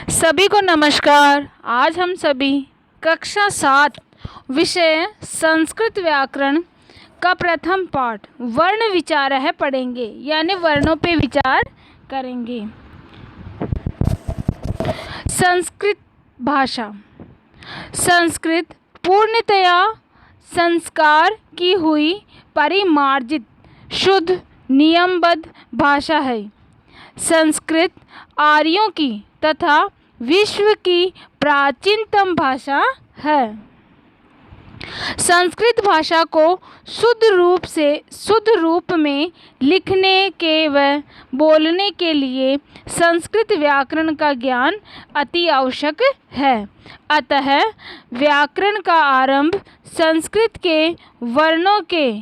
सभी को नमस्कार। आज हम सभी कक्षा 7 विषय संस्कृत व्याकरण का प्रथम पाठ वर्ण विचार है पढ़ेंगे, यानी वर्णों पे विचार करेंगे। संस्कृत भाषा। संस्कृत पूर्णतया संस्कार की हुई परिमार्जित शुद्ध नियमबद्ध भाषा है। संस्कृत आर्यों की तथा विश्व की प्राचीनतम भाषा है। संस्कृत भाषा को शुद्ध रूप में लिखने के व बोलने के लिए संस्कृत व्याकरण का ज्ञान अति आवश्यक है। अतः व्याकरण का आरंभ संस्कृत के वर्णों के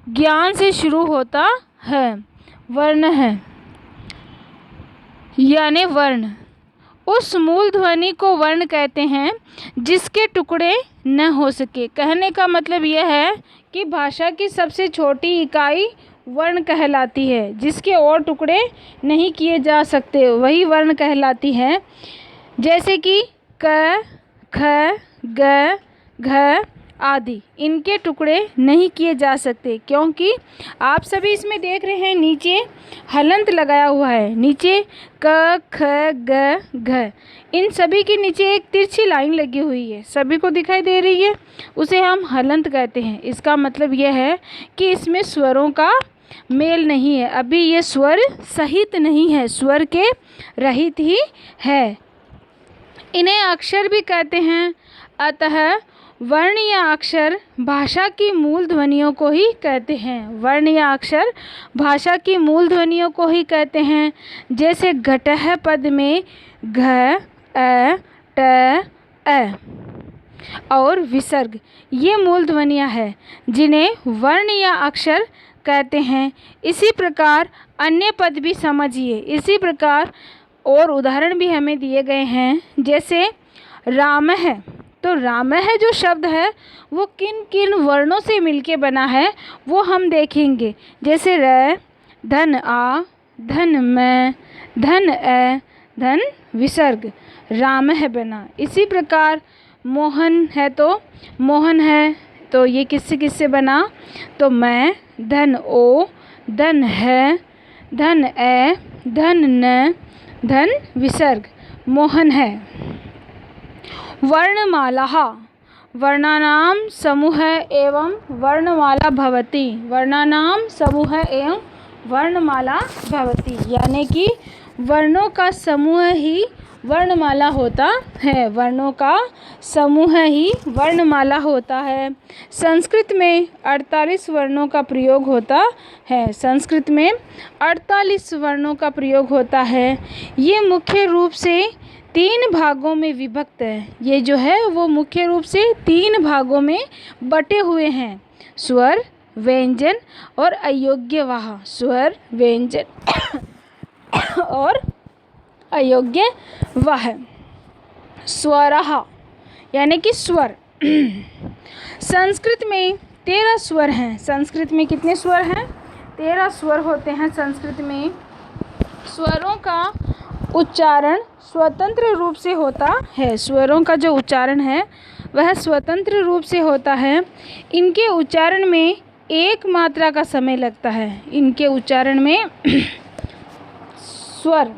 ज्ञान से शुरू होता है। वर्ण है यानी वर्ण, उस मूल ध्वनि को वर्ण कहते हैं जिसके टुकड़े न हो सके। कहने का मतलब यह है कि भाषा की सबसे छोटी इकाई वर्ण कहलाती है, जिसके और टुकड़े नहीं किए जा सकते, वही वर्ण कहलाती है। जैसे कि क, ख, ग, घ आदि, इनके टुकड़े नहीं किए जा सकते, क्योंकि आप सभी इसमें देख रहे हैं नीचे हलंत लगाया हुआ है। नीचे क, ख, ग, घ, इन सभी के नीचे एक तिरछी लाइन लगी हुई है, सभी को दिखाई दे रही है, उसे हम हलंत कहते हैं। इसका मतलब यह है कि इसमें स्वरों का मेल नहीं है, अभी ये स्वर सहित नहीं है, स्वर के रहित ही है। इन्हें अक्षर भी कहते हैं। अतः वर्ण या अक्षर भाषा की मूल ध्वनियों को ही कहते हैं। वर्ण या अक्षर भाषा की मूल ध्वनियों को ही कहते हैं। जैसे घटः पद में घ, अ, ट, अ और विसर्ग, ये मूल ध्वनियाँ हैं जिन्हें वर्ण या अक्षर कहते हैं। इसी प्रकार अन्य पद भी समझिए। इसी प्रकार और उदाहरण भी हमें दिए गए हैं। जैसे राम है, तो राम है जो शब्द है वो किन किन वर्णों से मिलके बना है वो हम देखेंगे। जैसे र, धन आ, धन म, धन अ, धन विसर्ग, राम है बना। इसी प्रकार मोहन है, तो मोहन है तो ये किससे किससे बना, तो मैं, धन ओ, धन है, धन ए, धन न, धन विसर्ग, मोहन है। वर्णमाला। वर्णानां समूह एवं वर्णमाला भवति। वर्णानां समूह एवं वर्णमाला भवति, यानी कि वर्णों का समूह ही वर्णमाला होता है। वर्णों का समूह ही वर्णमाला होता है। संस्कृत में 48 वर्णों का प्रयोग होता है। संस्कृत में 48 वर्णों का प्रयोग होता है। ये मुख्य रूप से 3 भागों में विभक्त है। ये जो है वो मुख्य रूप से 3 भागों में बटे हुए हैं। स्वर, व्यंजन और अयोग्यवाह। स्वर, व्यंजन और अयोग्यवाह। स्वरः यानी कि स्वर। संस्कृत में 13 स्वर हैं। संस्कृत में कितने स्वर हैं? 13 स्वर होते हैं संस्कृत में। स्वरों का उच्चारण स्वतंत्र रूप से होता है। स्वरों का जो उच्चारण है वह स्वतंत्र रूप से होता है। इनके उच्चारण में एक मात्रा का समय लगता है। इनके उच्चारण में स्वर,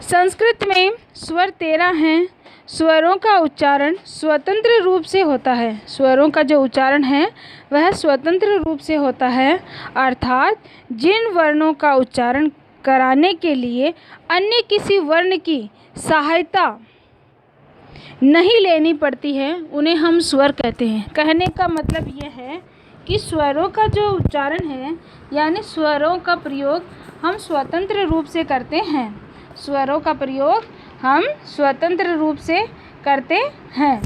संस्कृत में स्वर 13 हैं। स्वरों का उच्चारण स्वतंत्र रूप से होता है। स्वरों का जो उच्चारण है वह स्वतंत्र रूप से होता है, अर्थात जिन वर्णों का उच्चारण कराने के लिए अन्य किसी वर्ण की सहायता नहीं लेनी पड़ती है उन्हें हम स्वर कहते हैं। कहने का मतलब यह है कि स्वरों का जो उच्चारण है यानी स्वरों का प्रयोग हम स्वतंत्र रूप से करते हैं। स्वरों का प्रयोग हम स्वतंत्र रूप से करते हैं,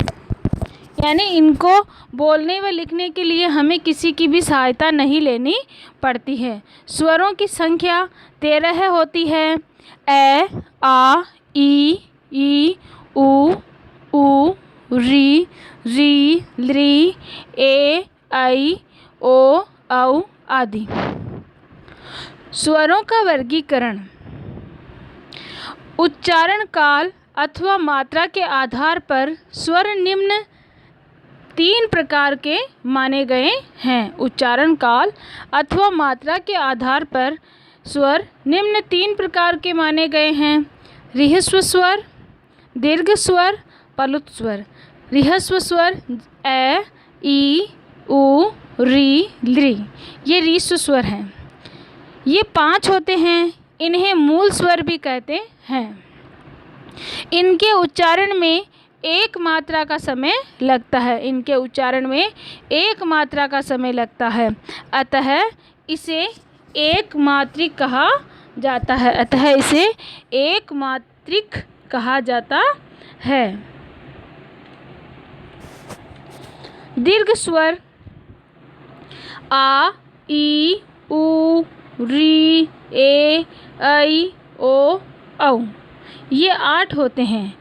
यानी इनको बोलने व लिखने के लिए हमें किसी की भी सहायता नहीं लेनी पड़ती है। स्वरों की संख्या 13 होती है। ए, आ, ई, उ, री, री, ए, ऐ, ओ, औ आदि। स्वरों का वर्गीकरण। उच्चारण काल अथवा मात्रा के आधार पर स्वर निम्न 3 प्रकार के माने गए हैं। उच्चारण काल अथवा मात्रा के आधार पर स्वर निम्न 3 प्रकार के माने गए हैं। रीहस्व स्वर, दीर्घ स्वर, पलुत स्वर। रीहस्व स्वर ए, ई, उ, री, लृ, ये रीस्व स्वर हैं। ये 5 होते हैं। इन्हें मूल स्वर भी कहते हैं। इनके उच्चारण में एक मात्रा का समय लगता है। इनके उच्चारण में एक मात्रा का समय लगता है, अतः इसे एक मात्रिक कहा जाता है। अतः इसे एक मात्रिक कहा जाता है। दीर्घ स्वर आ, ई, उ, री, ए, ऐ, ओ, औ, ये 8 होते हैं।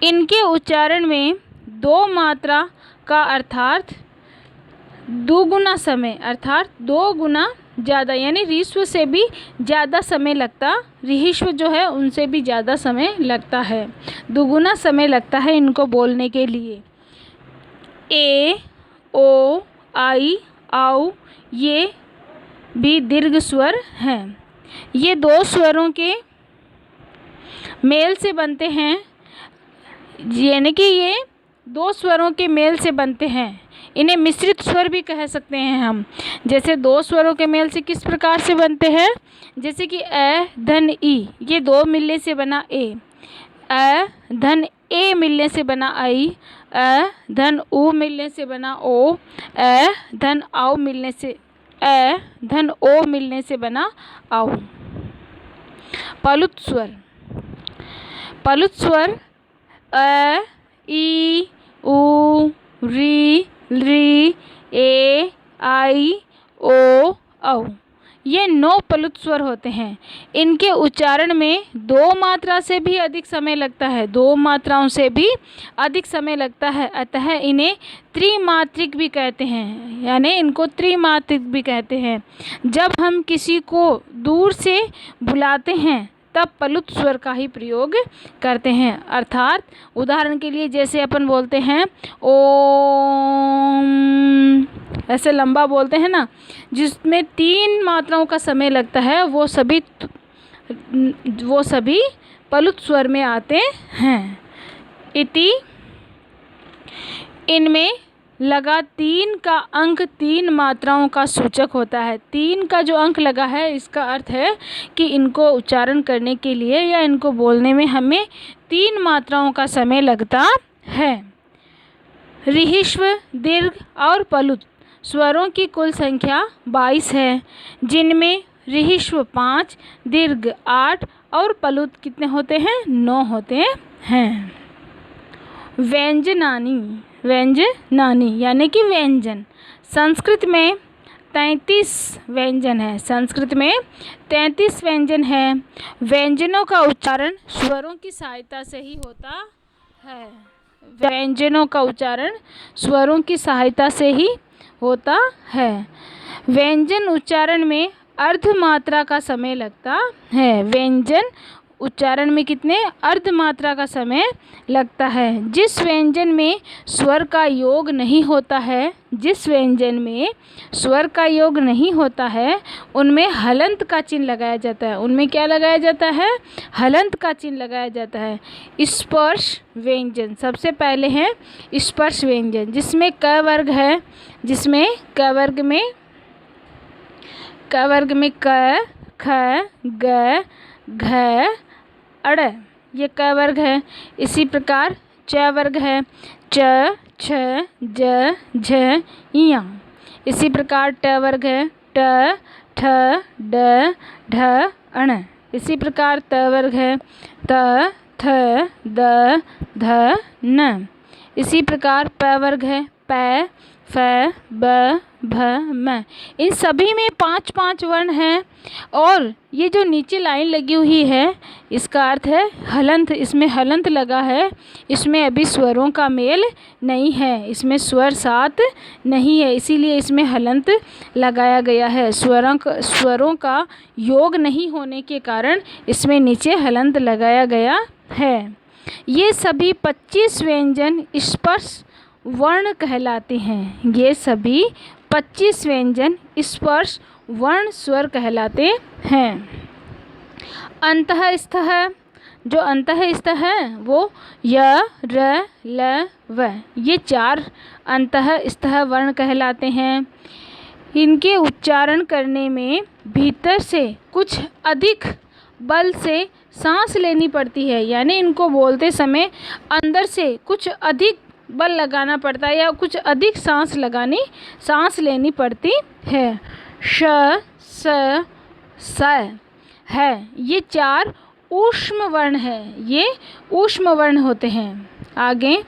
इनके उच्चारण में 2 मात्रा का अर्थात दुगुना समय, अर्थात 2 गुना ज़्यादा, यानी रीस्व से भी ज़्यादा समय लगता, रीहिस्व जो है उनसे भी ज़्यादा समय लगता है, दुगुना समय लगता है इनको बोलने के लिए। ए, ओ, आई, औ, ये भी दीर्घ स्वर हैं। ये 2 स्वरों के मेल से बनते हैं, यानी कि ये 2 स्वरों के मेल से बनते हैं। इन्हें मिश्रित स्वर भी कह सकते हैं हम। जैसे 2 स्वरों के मेल से किस प्रकार से बनते हैं, जैसे कि ए धन ई, ये 2 मिलने से बना ए धन ए मिलने से बना आई, धन उ मिलने से बना ओ, धन औ मिलने से धन ओ मिलने से बना औ। पलुत स्वर, पलुत स्वर अ, ई, उ, री, लृ, ए, आई, ओ, औ, ये 9 पलुत स्वर होते हैं। इनके उच्चारण में 2 मात्रा से भी अधिक समय लगता है, 2 मात्राओं से भी अधिक समय लगता है, अतः इन्हें त्रिमात्रिक भी कहते हैं, यानी इनको त्रिमात्रिक भी कहते हैं। जब हम किसी को दूर से बुलाते हैं तब पलुत स्वर का ही प्रयोग करते हैं। अर्थात उदाहरण के लिए जैसे अपन बोलते हैं ओम, ऐसे लंबा बोलते हैं ना, जिसमें 3 मात्राओं का समय लगता है, वो सभी पलुत स्वर में आते हैं। इति, इनमें लगा 3 का अंक 3 मात्राओं का सूचक होता है। 3 का जो अंक लगा है इसका अर्थ है कि इनको उच्चारण करने के लिए या इनको बोलने में हमें 3 मात्राओं का समय लगता है। रीहिस्व, दीर्घ और पलुत स्वरों की कुल संख्या 22 है, जिनमें रीहिस्व 5, दीर्घ 8 और पलुत कितने होते हैं, 9 होते हैं। व्यंजनानी, व्यंजनानी यानी कि व्यंजन। संस्कृत में 33 व्यंजन है। संस्कृत में 33 व्यंजन है। व्यंजनों का उच्चारण स्वरों की सहायता से ही होता है। व्यंजनों का उच्चारण स्वरों की सहायता से ही होता है। व्यंजन उच्चारण में अर्धमात्रा का समय लगता है। व्यंजन उच्चारण में कितने अर्धमात्रा का समय लगता है। जिस व्यंजन में स्वर का योग नहीं होता है, जिस व्यंजन में स्वर का योग नहीं होता है उनमें हलंत का चिन्ह लगाया जाता है। उनमें क्या लगाया जाता है, हलंत का चिन्ह लगाया जाता है। स्पर्श व्यंजन सबसे पहले है स्पर्श व्यंजन, जिसमें क वर्ग है, जिसमें क वर्ग में क, ख, ग, घ, अड़, ये क वर्ग है। इसी प्रकार च वर्ग है, च, छ, ज, झ, ञ। इसी प्रकार ट वर्ग है, ट, ठ, ड, ढ, अण। इसी प्रकार त वर्ग है, त, थ, द, ध, न। इसी प्रकार प वर्ग है, प, फ, ब, भ, म। इन सभी में 5-5 वर्ण हैं और ये जो नीचे लाइन लगी हुई है इसका अर्थ है हलंत। इसमें हलंत लगा है, इसमें अभी स्वरों का मेल नहीं है, इसमें स्वर साथ नहीं है, इसीलिए इसमें हलंत लगाया गया है। स्वरों का योग नहीं होने के कारण इसमें नीचे हलंत लगाया गया है। ये सभी 25 व्यंजन स्पर्श वर्ण कहलाते हैं। ये सभी 25 व्यंजन स्पर्श वर्ण स्वर कहलाते हैं। अंतःस्थ जो अंतःस्थ है वो य, र, ल, व। ये 4 अंतःस्थ वर्ण कहलाते हैं। इनके उच्चारण करने में भीतर से कुछ अधिक बल से सांस लेनी पड़ती है, यानी इनको बोलते समय अंदर से कुछ अधिक बल लगाना पड़ता है या कुछ अधिक सांस लेनी पड़ती है। श, स, स है, ये 4 ऊष्म वर्ण है, ये ऊष्म वर्ण होते हैं। आगे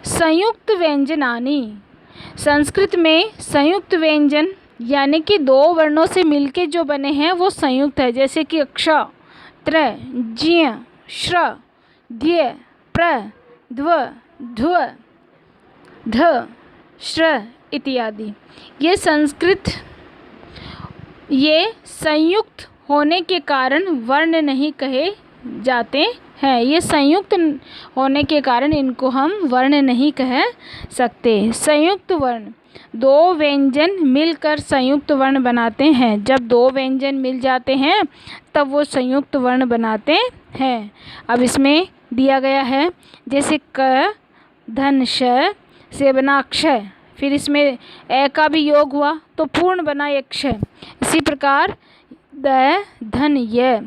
संयुक्त व्यंजनानि। संस्कृत में संयुक्त व्यंजन यानी कि 2 वर्णों से मिलके जो बने हैं वो संयुक्त है, जैसे कि क्ष, त्र, ज्ञ, श्र, ध्य, प्र, ध्व, ध्व, ध, श्र इत्यादि। ये संयुक्त होने के कारण वर्ण नहीं कहे जाते हैं। ये संयुक्त होने के कारण इनको हम वर्ण नहीं कह सकते। संयुक्त वर्ण 2 व्यंजन मिलकर संयुक्त वर्ण बनाते हैं। जब 2 व्यंजन मिल जाते हैं तब वो संयुक्त वर्ण बनाते हैं। अब इसमें दिया गया है जैसे क, धन, श से बना क्षय, फिर इसमें ए का भी योग हुआ तो पूर्ण बना एक क्षय। इसी प्रकार द, धन, य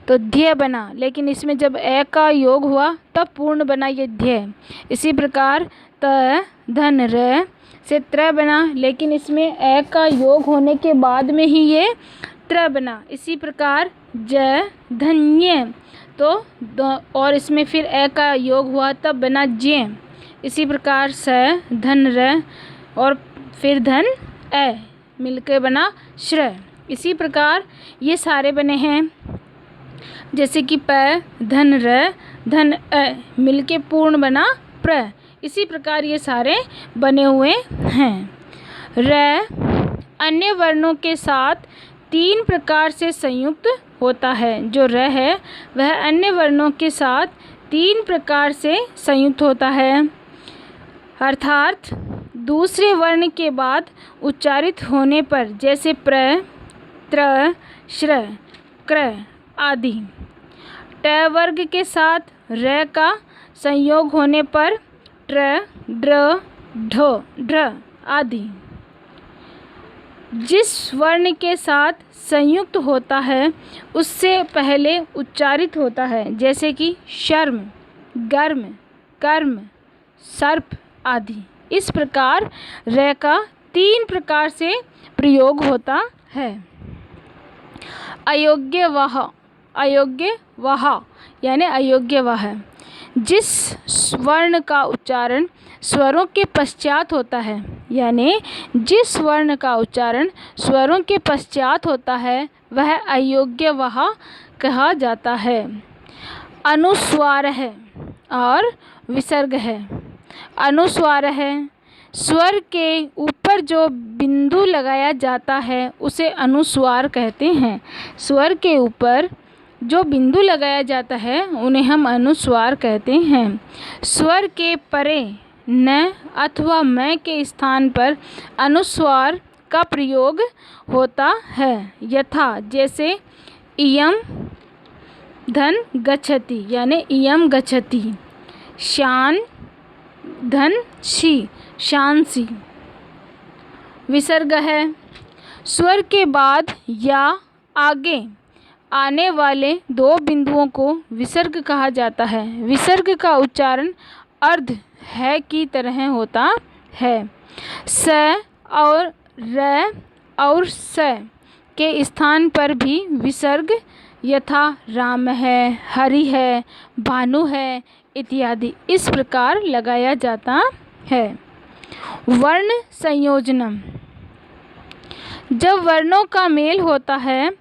तो ध्य बना, लेकिन इसमें जब ए का योग हुआ तब पूर्ण बना ये ध्य। इसी प्रकार त, धन, र से त्र बना, लेकिन इसमें ए का योग होने के बाद में ही ये त्र बना। इसी प्रकार ज, धन्य तो और इसमें फिर ए का योग हुआ तब बना ज्ञ। इसी प्रकार स, धन, र और फिर धन ए मिलकर बना श्र। इसी प्रकार ये सारे बने हैं, जैसे कि प, धन, र, धन, अ मिलके पूर्ण बना प्र। इसी प्रकार ये सारे बने हुए हैं। र अन्य वर्णों के साथ 3 प्रकार से संयुक्त होता है। जो र है वह अन्य वर्णों के साथ 3 प्रकार से संयुक्त होता है, अर्थात दूसरे वर्ण के बाद उच्चारित होने पर, जैसे प्र, त्र, श्र, क्र आदि। ट वर्ग के साथ र का संयोग होने पर ट्र, ड्र, ढ, ढ्र आदि। जिस वर्ण के साथ संयुक्त होता है उससे पहले उच्चारित होता है, जैसे कि शर्म, गर्म, कर्म, सर्प आदि। इस प्रकार र का 3 प्रकार से प्रयोग होता है। अयोग्य वह, अयोग्य वह यानी अयोग्य वह, जिस वर्ण का उच्चारण स्वरों के पश्चात होता है, यानी जिस वर्ण का उच्चारण स्वरों के पश्चात होता है वह अयोग्य वह कहा जाता है। अनुस्वार है और विसर्ग है। अनुस्वार है, स्वर के ऊपर जो बिंदु लगाया जाता है उसे अनुस्वार कहते हैं। स्वर के ऊपर जो बिंदु लगाया जाता है उन्हें हम अनुस्वार कहते हैं। स्वर के परे न अथवा म के स्थान पर अनुस्वार का प्रयोग होता है, यथा जैसे इयम धन गच्छति यानी इयम गच्छति, शान धन शी शांसी। विसर्ग है, स्वर के बाद या आगे आने वाले 2 बिंदुओं को विसर्ग कहा जाता है। विसर्ग का उच्चारण अर्ध है की तरह होता है। स और र और स के स्थान पर भी विसर्ग यथा राम है, हरि है, भानु है इत्यादि इस प्रकार लगाया जाता है। वर्ण संयोजनम, जब वर्णों का मेल होता है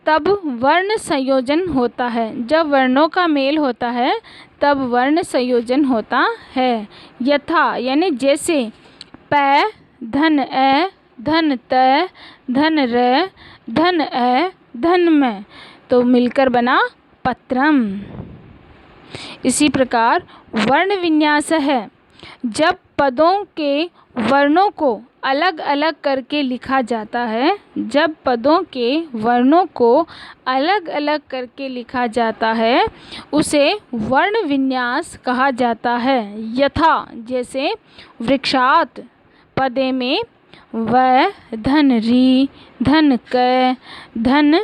तब वर्ण संयोजन होता है। जब वर्णों का मेल होता है तब वर्ण संयोजन होता है। यथा यानी जैसे पै धन ए धन त धन र धन ए धन में, तो मिलकर बना पत्रम। इसी प्रकार वर्ण विन्यास है, जब पदों के वर्णों को अलग अलग करके लिखा जाता है। जब पदों के वर्णों को अलग अलग करके लिखा जाता है उसे वर्ण विन्यास कहा जाता है। यथा जैसे वृक्षात पदे में व धन री धन क धन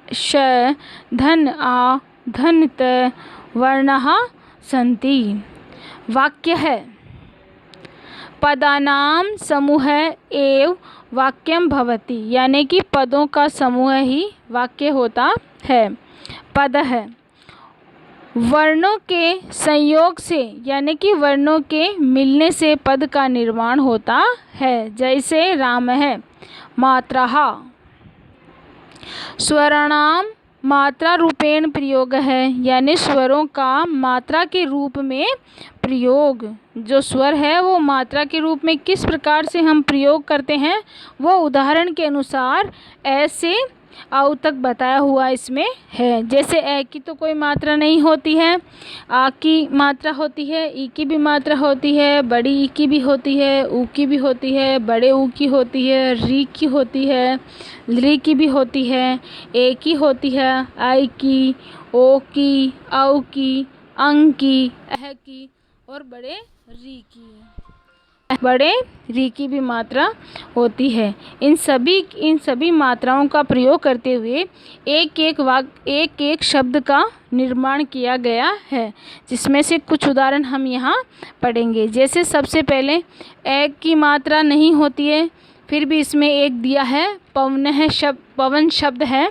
श धन आ धन त वर्णः सन्ति। वाक्य है पदानां समूह एव वाक्यम भवति, यानी कि पदों का समूह ही वाक्य होता है। पद है वर्णों के संयोग से, यानी कि वर्णों के मिलने से पद का निर्माण होता है। जैसे राम है मात्राः, स्वराणाम मात्रा रूपेण प्रयोग है, यानी स्वरों का मात्रा के रूप में प्रयोग। जो स्वर है वो मात्रा के रूप में किस प्रकार से हम प्रयोग करते हैं वो उदाहरण के अनुसार ऐसे आउ तक बताया हुआ इसमें है। जैसे ए की तो कोई मात्रा नहीं होती है, आ की मात्रा होती है, ई की भी मात्रा होती है, बड़ी ई की भी होती है, ऊ की भी होती है, बड़े ऊ की होती है, री की होती है, ली की भी होती है, ए की होती है, आई की, ओ की, औ की, अंग की, अह की और बड़े री की भी मात्रा होती है। इन सभी मात्राओं का प्रयोग करते हुए एक एक शब्द का निर्माण किया गया है, जिसमें से कुछ उदाहरण हम यहाँ पढ़ेंगे। जैसे सबसे पहले एक की मात्रा नहीं होती है, फिर भी इसमें एक दिया है पवन शब्द है।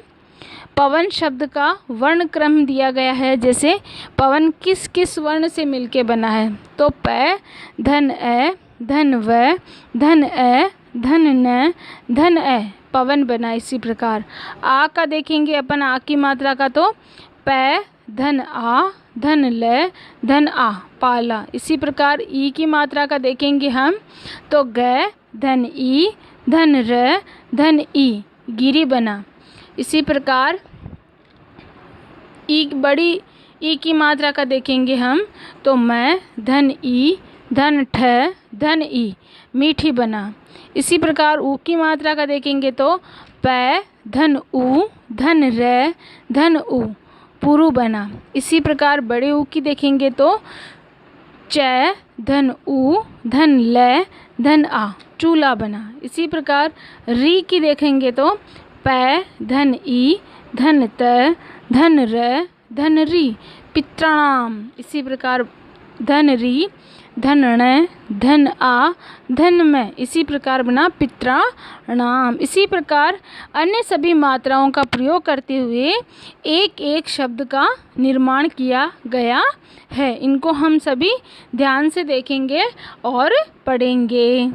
पवन शब्द का वर्ण क्रम दिया गया है। जैसे पवन किस किस वर्ण से मिलके बना है, तो प धन ए धन व धन ए धन न धन ए पवन बना। इसी प्रकार आ का देखेंगे अपन, आ की मात्रा का तो प धन आ धन ल धन आ पाला। इसी प्रकार ई की मात्रा का देखेंगे हम तो ग धन ई धन र धन ई गिरी बना। इसी प्रकार बड़ी ई की मात्रा का देखेंगे हम तो मैं धन ई धन ठ धन ई मीठी बना। इसी प्रकार ऊ की मात्रा का देखेंगे तो पै धन ऊ धन र धन ऊ पुरु बना। इसी प्रकार बड़े ऊ की देखेंगे तो च धन ऊ धन ल धन आ चूल्हा बना। इसी प्रकार री की देखेंगे तो पै धन ई धन त धन र धन री पितृणाम। इसी प्रकार धन री धन ण धन आ धन में, इसी प्रकार बना पितृणाम। इसी प्रकार अन्य सभी मात्राओं का प्रयोग करते हुए एक एक शब्द का निर्माण किया गया है। इनको हम सभी ध्यान से देखेंगे और पढ़ेंगे।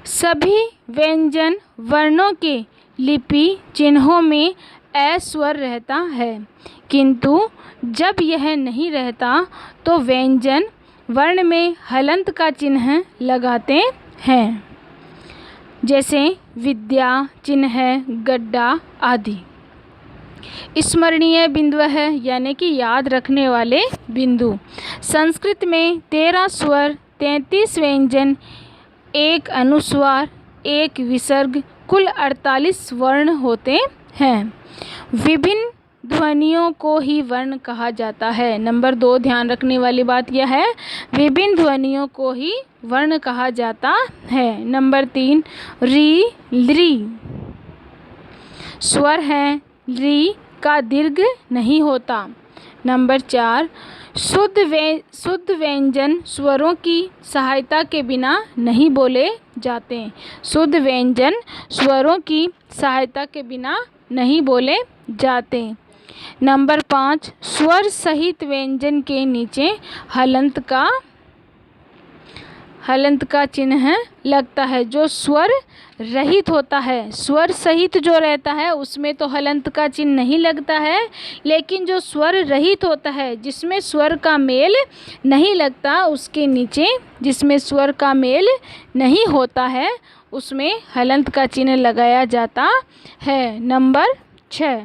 सभी व्यंजन वर्णों के लिपि चिन्हों में ए स्वर रहता है, किंतु जब यह नहीं रहता तो व्यंजन वर्ण में हलंत का चिन्ह लगाते हैं। जैसे विद्या चिन्ह गड्ढा आदि। स्मरणीय बिंदु है, यानी कि याद रखने वाले बिंदु। संस्कृत में 13 स्वर 33 व्यंजन, 1 अनुस्वार 1 विसर्ग, कुल 48 वर्ण होते हैं। विभिन्न ध्वनियों को ही वर्ण कहा जाता है। नंबर 2 ध्यान रखने वाली बात यह है, विभिन्न ध्वनियों को ही वर्ण कहा जाता है। नंबर 3 री ली स्वर है, री का दीर्घ नहीं होता। नंबर 4 शुद्ध व्यंजन स्वरों की सहायता के बिना नहीं बोले जाते। शुद्ध व्यंजन स्वरों की सहायता के बिना नहीं बोले जाते। नंबर 5 स्वर सहित व्यंजन के नीचे हलंत का हलंत का चिन्ह लगता है। जो स्वर रहित होता है, स्वर सहित जो रहता है उसमें तो हलंत का चिन्ह नहीं लगता है, लेकिन जो स्वर रहित होता है, जिसमें स्वर का मेल नहीं लगता, उसके नीचे जिसमें स्वर का मेल नहीं होता है उसमें हलंत का चिन्ह लगाया जाता है। नंबर 6,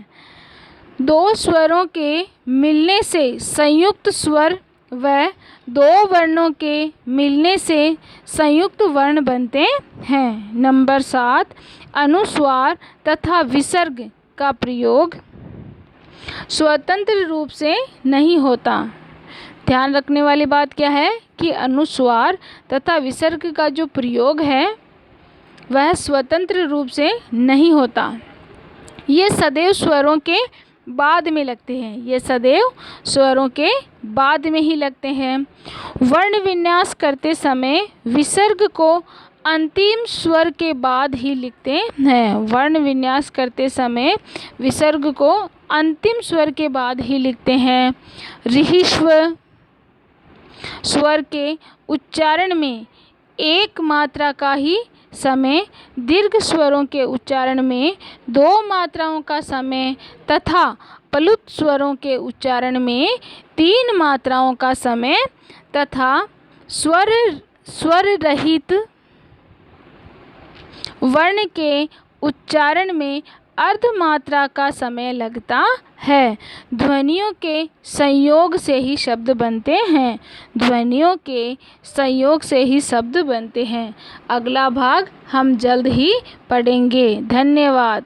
दो स्वरों के मिलने से संयुक्त स्वर व दो वर्णों के मिलने से संयुक्त वर्ण बनते हैं। नंबर 7, अनुस्वार तथा विसर्ग का प्रयोग स्वतंत्र रूप से नहीं होता। ध्यान रखने वाली बात क्या है कि अनुस्वार तथा विसर्ग का जो प्रयोग है वह स्वतंत्र रूप से नहीं होता। ये सदैव स्वरों के बाद में लगते हैं, ये सदैव स्वरों के बाद में ही लगते हैं। वर्ण विन्यास करते समय विसर्ग को अंतिम स्वर के बाद ही लिखते हैं। वर्ण विन्यास करते समय विसर्ग को अंतिम स्वर के बाद ही लिखते हैं। रीहिश्व स्वर के उच्चारण में एक मात्रा का ही समय, दीर्घ स्वरों के उच्चारण में 2 मात्राओं का समय तथा प्लुत स्वरों के उच्चारण में 3 मात्राओं का समय तथा स्वर रहित वर्ण के उच्चारण में अर्धमात्रा का समय लगता है। ध्वनियों के संयोग से ही शब्द बनते हैं, ध्वनियों के संयोग से ही शब्द बनते हैं। अगला भाग हम जल्द ही पढ़ेंगे। धन्यवाद।